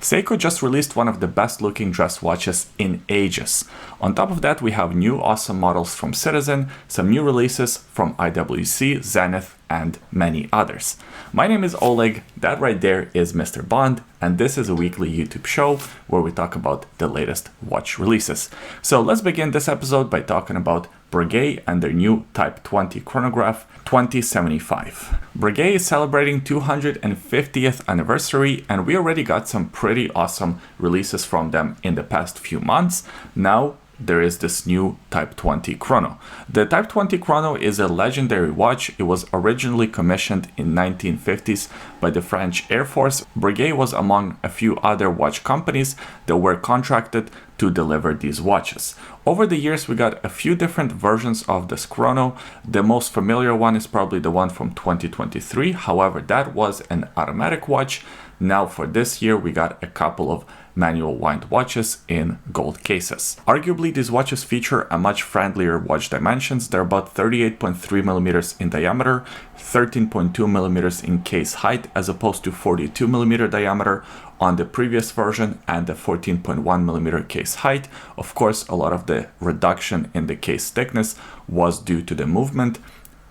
Seiko just released one of the best looking dress watches in ages. On top of that, we have new awesome models from Citizen, some new releases from IWC, Zenith, and many others. My name is Oleg, that right there is Mr. Bond, and this is a weekly YouTube show where we talk about the latest watch releases. So let's begin this episode by talking about Breguet and their new Type 20 chronograph 2075. Breguet is celebrating 250th anniversary, and we already got some pretty awesome releases from them in the past few months. Now there is this new Type 20 chrono. The Type 20 chrono is a legendary watch. It was originally commissioned in 1950s by the French Air Force. Breguet was among a few other watch companies that were contracted to deliver these watches. Over the years, we got a few different versions of this chrono. The most familiar one is probably the one from 2023. However, that was an automatic watch. Now for this year, we got a couple of manual wind watches in gold cases. Arguably, these watches feature a much friendlier watch dimensions. They're about 38.3 millimeters in diameter, 13.2 millimeters in case height, as opposed to 42 millimeter diameter on the previous version and the 14.1 millimeter case height. Of course, a lot of the reduction in the case thickness was due to the movement.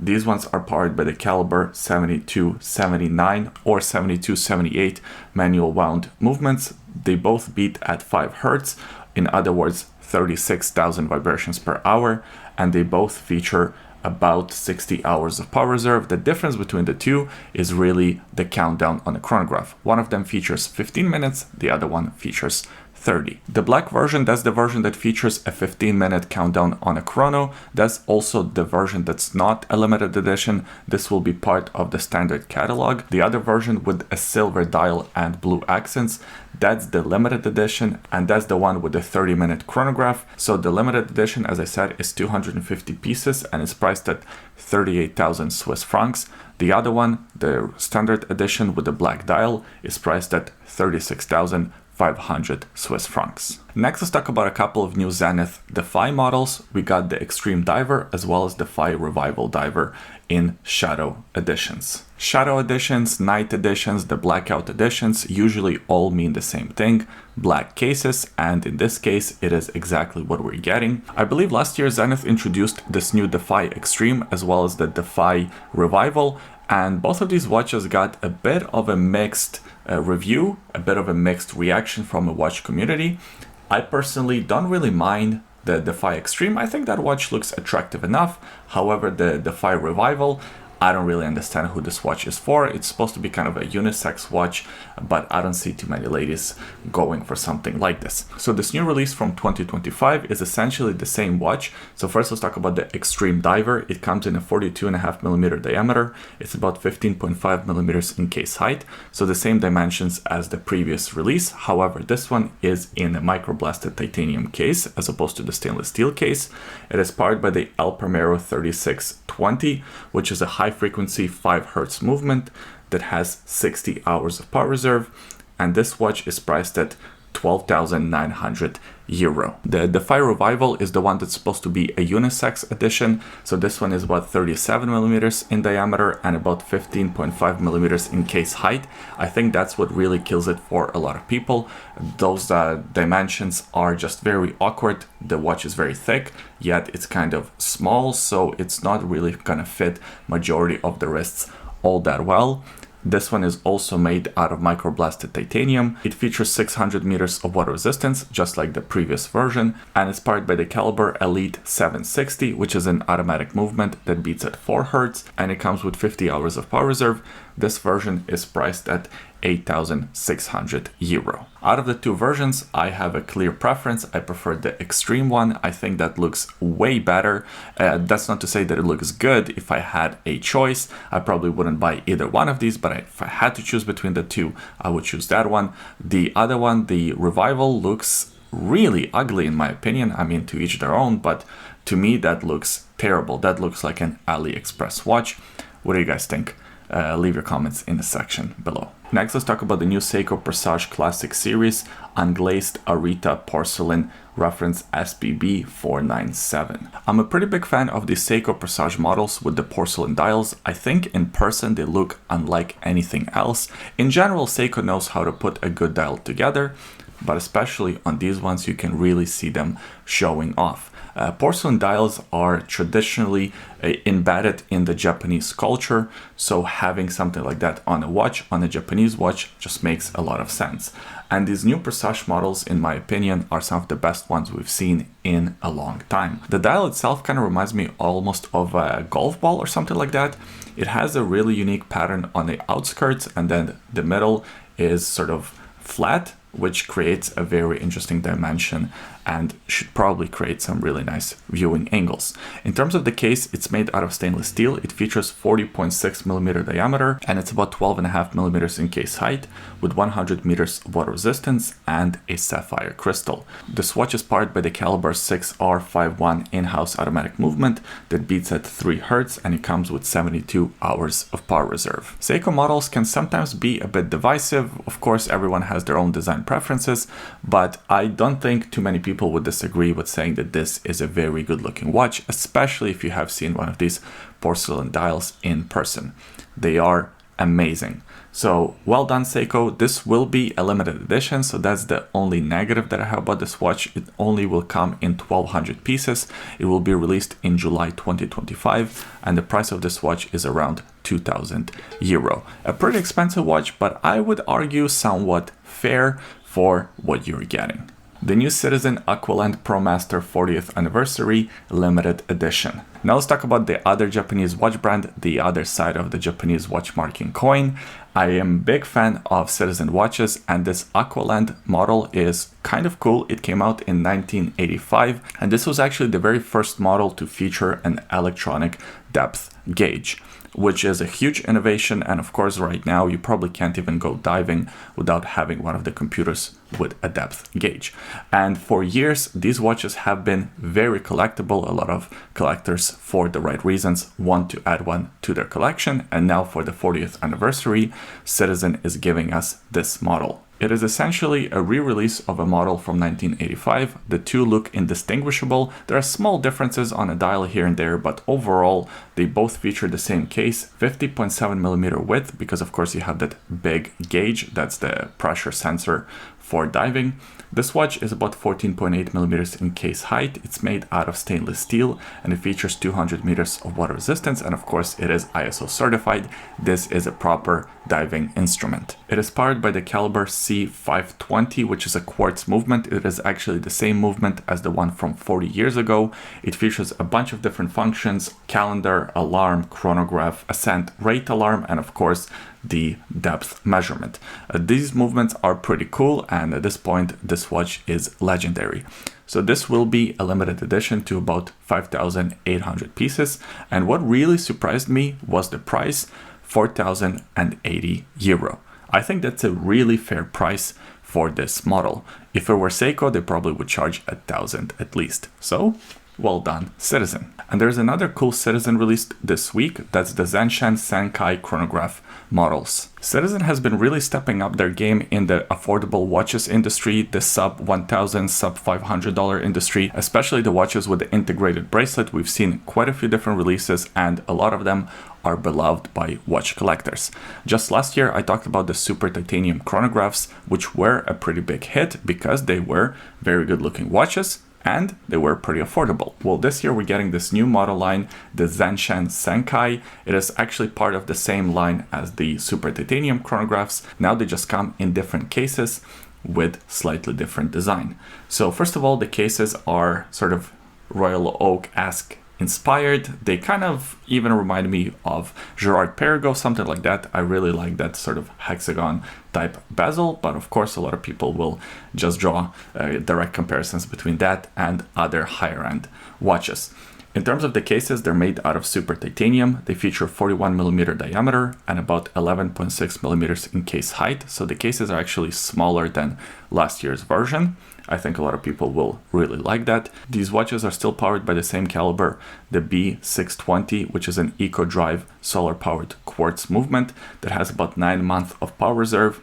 These ones are powered by the caliber 7279 or 7278 manual wound movements. They both beat at 5 Hz, in other words 36,000 vibrations per hour, and they both feature about 60 hours of power reserve. The difference between the two is really the countdown on the chronograph. One of them features 15 minutes, the other one features 30. The black version, that's the version that features a 15-minute countdown on a chrono. That's also the version that's not a limited edition. This will be part of the standard catalog. The other version with a silver dial and blue accents, that's the limited edition, and that's the one with the 30-minute chronograph. So the limited edition, as I said, is 250 pieces and is priced at 38,000 Swiss francs. The other one, the standard edition with the black dial, is priced at 36,500 Swiss francs. Next, let's talk about a couple of new Zenith Defy models. We got the Extreme Diver as well as Defy Revival Diver in Shadow editions. Shadow editions, Night editions, the Blackout editions usually all mean the same thing, black cases, and in this case it is exactly what we're getting. I believe last year Zenith introduced this new Defy Extreme as well as the Defy Revival, and both of these watches got a bit of a mixed review, a bit of a mixed reaction from the watch community. I personally don't really mind the Defy Extreme. I think that watch looks attractive enough. However, the Defy Revival, I don't really understand who this watch is for. It's supposed to be kind of a unisex watch, but I don't see too many ladies going for something like this. So this new release from 2025 is essentially the same watch. So first let's talk about the Extreme Diver. It comes in a 42.5 millimeter diameter. It's about 15.5 millimeters in case height. So the same dimensions as the previous release. However, this one is in a microblasted titanium case as opposed to the stainless steel case. It is powered by the El Primero 3620, which is a high frequency 5 Hz movement that has 60 hours of power reserve, and this watch is priced at 12,900 euro. The Defy Revival is the one that's supposed to be a unisex edition, so this one is about 37 millimeters in diameter and about 15.5 millimeters in case height. I think that's what really kills it for a lot of people. Those dimensions are just very awkward. The watch is very thick, yet it's kind of small, so it's not really gonna fit majority of the wrists all that well. This one is also made out of microblasted titanium. It features 600 meters of water resistance, just like the previous version, and it's powered by the caliber Elite 760, which is an automatic movement that beats at 4 Hz, and it comes with 50 hours of power reserve. This version is priced at 8,600 euro. Out of the two versions, I have a clear preference. I prefer the Extreme one. I think that looks way better. That's not to say that it looks good. If I had a choice, I probably wouldn't buy either one of these, but if I had to choose between the two, I would choose that one. The other one, the Revival, looks really ugly in my opinion. I mean, to each their own, but to me that looks terrible. That looks like an AliExpress watch. What do you guys think? leave your comments in the section below. Next, let's talk about the new Seiko Presage Classic Series Unglazed Arita Porcelain reference SPB 497. I'm a pretty big fan of the Seiko Presage models with the porcelain dials. I think in person they look unlike anything else. In general, Seiko knows how to put a good dial together, but especially on these ones you can really see them showing off. Porcelain dials are traditionally embedded in the Japanese culture, so having something like that on a watch, on a Japanese watch, just makes a lot of sense. And these new Presage models, in my opinion, are some of the best ones we've seen in a long time. The dial itself kind of reminds me almost of a golf ball or something like that. It has a really unique pattern on the outskirts, and then the middle is sort of flat, which creates a very interesting dimension and should probably create some really nice viewing angles. In terms of the case, it's made out of stainless steel. It features 40.6mm diameter and it's about 12.5mm in case height with 100 meters of water resistance and a sapphire crystal. This watch is powered by the caliber 6R51 in-house automatic movement that beats at 3 Hz, and it comes with 72 hours of power reserve. Seiko models can sometimes be a bit divisive. Of course, everyone has their own design preferences, but I don't think too many people would disagree with saying that this is a very good looking watch, especially if you have seen one of these porcelain dials in person. They are amazing. So well done, Seiko. This will be a limited edition, so that's the only negative that I have about this watch. It only will come in 1200 pieces. It will be released in July 2025, and the price of this watch is around 2000 euro. A pretty expensive watch, but I would argue somewhat fair for what you're getting. The new Citizen Aqualand Promaster 40th Anniversary Limited Edition. Now let's talk about the other Japanese watch brand, the other side of the Japanese watch marking coin. I am a big fan of Citizen watches, and this Aqualand model is kind of cool. It came out in 1985, and this was actually the very first model to feature an electronic depth gauge, which is a huge innovation. And of course, right now you probably can't even go diving without having one of the computers with a depth gauge. And for years, these watches have been very collectible. A lot of collectors, for the right reasons, want to add one to their collection. And now for the 40th anniversary, Citizen is giving us this model. It is essentially a re-release of a model from 1985. The two look indistinguishable. There are small differences on a dial here and there, but overall they both feature the same case, 50.7mm width, because of course you have that big gauge, that's the pressure sensor for diving. This watch is about 14.8mm in case height. It's made out of stainless steel and it features 200 meters of water resistance, and of course it is ISO certified. This is a proper diving instrument. It is powered by the caliber C520, which is a quartz movement. It is actually the same movement as the one from 40 years ago. It features a bunch of different functions: calendar, alarm, chronograph, ascent, rate alarm, and of course the depth measurement. These movements are pretty cool, and at this point this watch is legendary. So this will be a limited edition to about 5,800 pieces, and what really surprised me was the price, 4,080 euro. I think that's a really fair price for this model. If it were Seiko, they probably would charge 1,000 at least. So well done, Citizen. And there's another cool Citizen released this week. That's the Zenshin Senkei Chronograph models. Citizen has been really stepping up their game in the affordable watches industry, the sub $1,000, sub $500 industry, especially the watches with the integrated bracelet. We've seen quite a few different releases, and a lot of them are beloved by watch collectors. Just last year, I talked about the super titanium chronographs, which were a pretty big hit because they were very good looking watches and they were pretty affordable. Well, this year we're getting this new model line, the Zenshin Senkei. It is actually part of the same line as the super titanium chronographs. Now they just come in different cases with slightly different design. So first of all, the cases are sort of Royal Oak-esque inspired. They kind of even remind me of Girard-Perregaux, something like that. I really like that sort of hexagon type bezel, but of course a lot of people will just draw direct comparisons between that and other higher end watches. In terms of the cases, they're made out of super titanium. They feature 41mm diameter and about 11.6mm in case height. So the cases are actually smaller than last year's version. I think a lot of people will really like that. These watches are still powered by the same caliber, the B620, which is an eco-drive solar-powered quartz movement that has about 9 months of power reserve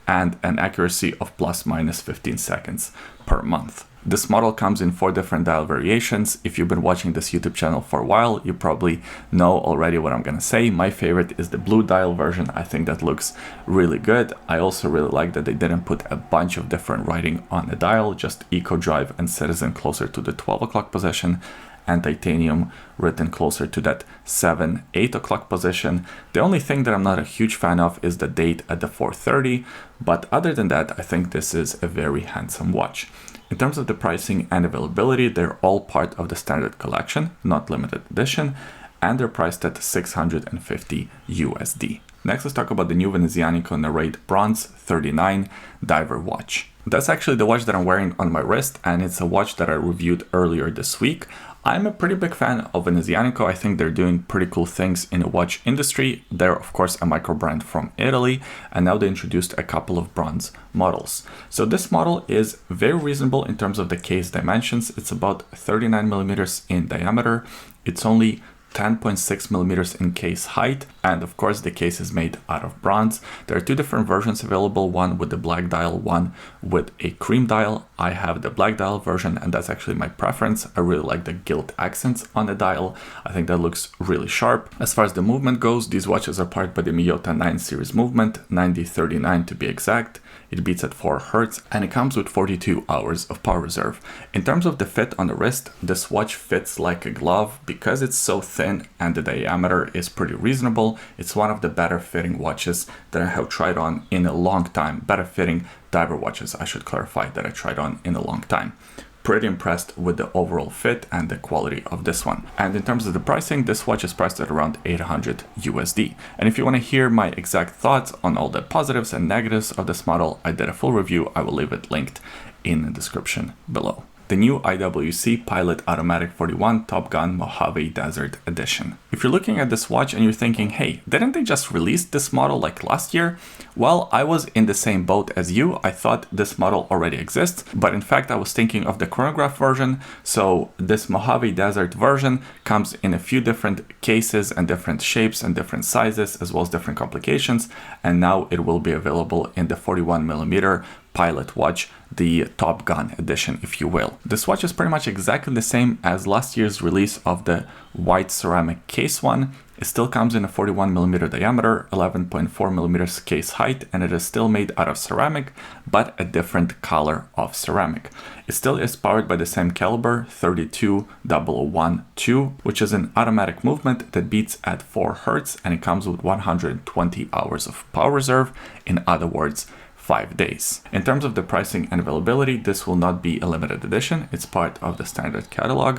and an accuracy of plus minus 15 seconds per month. This model comes in 4 different dial variations. If you've been watching this YouTube channel for a while, you probably know already what I'm gonna say. My favorite is the blue dial version. I think that looks really good. I also really like that they didn't put a bunch of different writing on the dial, just Eco Drive and Citizen closer to the 12 o'clock position, and titanium written closer to that 7, 8 o'clock position. The only thing that I'm not a huge fan of is the date at the 4:30, but other than that, I think this is a very handsome watch. In terms of the pricing and availability, they're all part of the standard collection, not limited edition, and they're priced at $650 USD. Next, let's talk about the new Venezianico Nereide Bronze 39 diver watch. That's actually the watch that I'm wearing on my wrist, and it's a watch that I reviewed earlier this week. I'm a pretty big fan of Venezianico. I think they're doing pretty cool things in the watch industry. They're, of course, a micro brand from Italy, and now they introduced a couple of bronze models. So this model is very reasonable in terms of the case dimensions. It's about 39mm in diameter. It's only 10.6mm in case height, and of course the case is made out of bronze. There are 2 different versions available, one with the black dial, one with a cream dial. I have the black dial version, and that's actually my preference. I really like the gilt accents on the dial. I think that looks really sharp. As far as the movement goes, these watches are powered by the Miyota 9 series movement, 9039 to be exact. It beats at 4 Hz, and it comes with 42 hours of power reserve. In terms of the fit on the wrist, this watch fits like a glove because it's so thin and the diameter is pretty reasonable. It's one of the better fitting watches that I have tried on in a long time. Better fitting diver watches, I should clarify, that I tried on in a long time. Pretty impressed with the overall fit and the quality of this one. And in terms of the pricing, this watch is priced at around 800 USD. And if you want to hear my exact thoughts on all the positives and negatives of this model, I did a full review. I will leave it linked in the description below. The new IWC Pilot Automatic 41 Top Gun Mojave Desert Edition. If you're looking at this watch and you're thinking, hey, didn't they just release this model like last year? Well, I was in the same boat as you. I thought this model already exists, but in fact, I was thinking of the Chronograph version. So this Mojave Desert version comes in a few different cases and different shapes and different sizes, as well as different complications. And now it will be available in the 41mm Pilot watch, the Top Gun edition, if you will. This watch is pretty much exactly the same as last year's release of the white ceramic case one. It still comes in a 41mm diameter, 11.4mm case height, and it is still made out of ceramic, but a different color of ceramic. It still is powered by the same caliber, 32012, which is an automatic movement that beats at 4 Hz, and it comes with 120 hours of power reserve. In other words, 5 days. In terms of the pricing and availability, this will not be a limited edition. It's part of the standard catalog,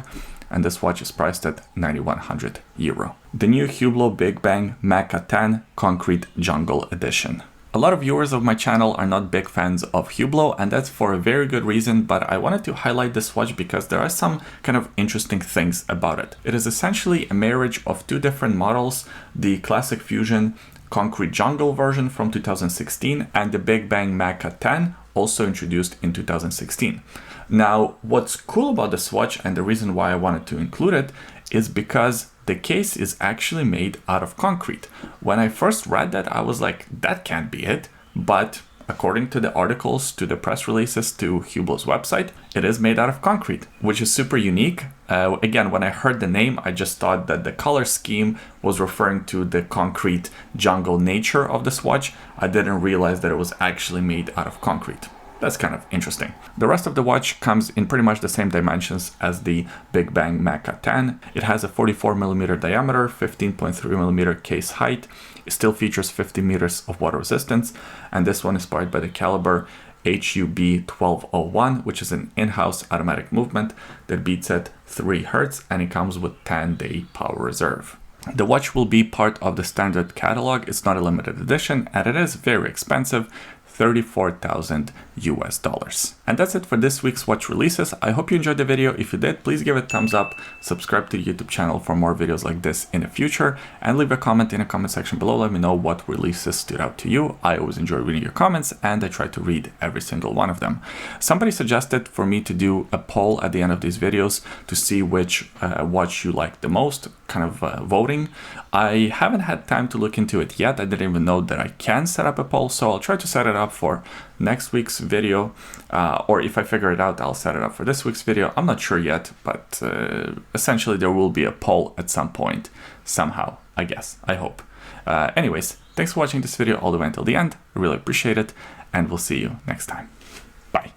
and this watch is priced at 9,100 euro. The new Hublot Big Bang Mecha 10 Concrete Jungle Edition. A lot of viewers of my channel are not big fans of Hublot, and that's for a very good reason, but I wanted to highlight this watch because there are some kind of interesting things about it. It is essentially a marriage of 2 different models, the Classic Fusion Concrete Jungle version from 2016 and the Big Bang Mecha 10, also introduced in 2016. Now, what's cool about this watch and the reason why I wanted to include it is because the case is actually made out of concrete. When I first read that, I was like, that can't be it. But according to the articles, to the press releases, to Hublot's website, it is made out of concrete, which is super unique. Again, when I heard the name, I just thought that the color scheme was referring to the concrete jungle nature of this watch. I didn't realize that it was actually made out of concrete. That's kind of interesting. The rest of the watch comes in pretty much the same dimensions as the Big Bang Mecha 10. It has a 44mm diameter, 15.3mm case height. It still features 50 meters of water resistance, and this one is powered by the caliber HUB 1201, which is an in-house automatic movement that beats at 3 Hz, and it comes with 10-day power reserve. The watch will be part of the standard catalog. It's not a limited edition, and it is very expensive, $34,000 US. And that's it for this week's watch releases. I hope you enjoyed the video. If you did, please give it a thumbs up, subscribe to the YouTube channel for more videos like this in the future, and leave a comment in the comment section below. Let me know what releases stood out to you. I always enjoy reading your comments, and I try to read every single one of them. Somebody suggested for me to do a poll at the end of these videos to see which watch you like the most, kind of voting. I haven't had time to look into it yet. I didn't even know that I can set up a poll, so I'll try to set it up for next week's video, or if I figure it out, I'll set it up for this week's video. I'm not sure yet, but essentially there will be a poll at some point, somehow, I guess, I hope. Anyways, thanks for watching this video all the way until the end. I really appreciate it, and we'll see you next time. Bye.